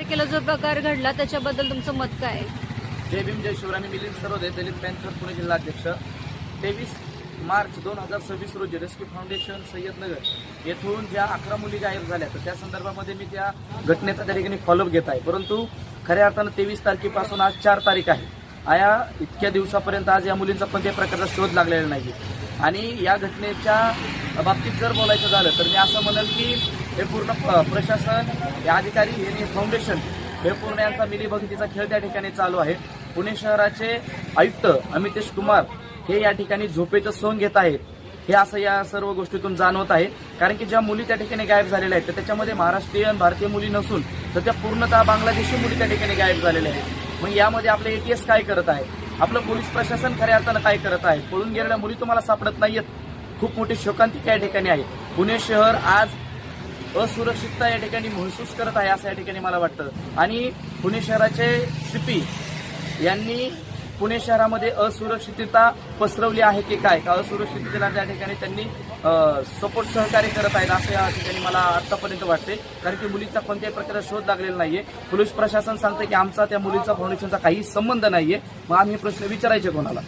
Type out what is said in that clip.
तारखेला जो प्रकार घडला त्याच्याबद्दल तुमचं मत काय आहे? जय भीम जय शिवराय. मी मिलिंद सरोदे, दलित पॅंथर पुणे जिल्हाध्यक्ष. 23 मार्च 2026 रोजी रेस्क्यू फाउंडेशन सय्यदनगर येथून ज्या 11 मुली गायब झाल्या तर त्या संदर्भामध्ये मी त्या घटनेचा त्या ठिकाणी फॉलोअप घेत आहे. परंतु खऱ्या अर्थानं 23 तारखेपासून आज 4 तारीख आहे. आया इतक्या दिवसापर्यंत आज या मुलींचा कोणत्याही प्रकारचा शोध लागलेला नाही. आणि या घटनेच्या बाबतीत जर बोलायचं झालं तर मी असं म्हणेल की हे पूर्ण प्रशासन, हे अधिकारी, हे फाउंडेशन, हे पूर्ण यांचा मिलीभगितीचा खेळ त्या ठिकाणी चालू आहे. पुणे शहराचे आयुक्त अमितेश कुमार हे या ठिकाणी झोपेचं सोंग घेत आहेत, हे असं या सर्व गोष्टीतून जाणवत आहे. कारण की ज्या मुली त्या ठिकाणी गायब झालेल्या आहेत तर त्याच्यामध्ये महाराष्ट्रीयन, भारतीय मुली नसून तर त्या पूर्णतः बांगलादेशी मुली त्या ठिकाणी गायब झालेल्या आहेत. मग यामध्ये आपलं ATS काय करत आहे, आपलं पोलीस प्रशासन खऱ्या अर्थानं काय करत आहे? पळून गेलेल्या मुली तुम्हाला सापडत नाहीयेत. खूप मोठी शोकांतिका या ठिकाणी आहे. पुणे शहर आज असुरक्षितता या ठिकाणी महसूस करत आहे असं या ठिकाणी मला वाटतं. आणि पुणे शहराचे CP यांनी पुणे शहरामध्ये असुरक्षितता पसरवली आहे की काय, का असुरक्षिततेला त्या ठिकाणी त्यांनी सपोर्ट सहकार्य करत आहेत असं या ठिकाणी मला आतापर्यंत वाटते. कारण की मुलीचा कोणत्याही प्रकारचा शोध लागलेला नाहीये. पोलीस प्रशासन सांगते की आमचा त्या मुलीचा फाउंडेशनचा काही संबंध नाहीये. मग आम्ही हे प्रश्न विचारायचे कोणाला?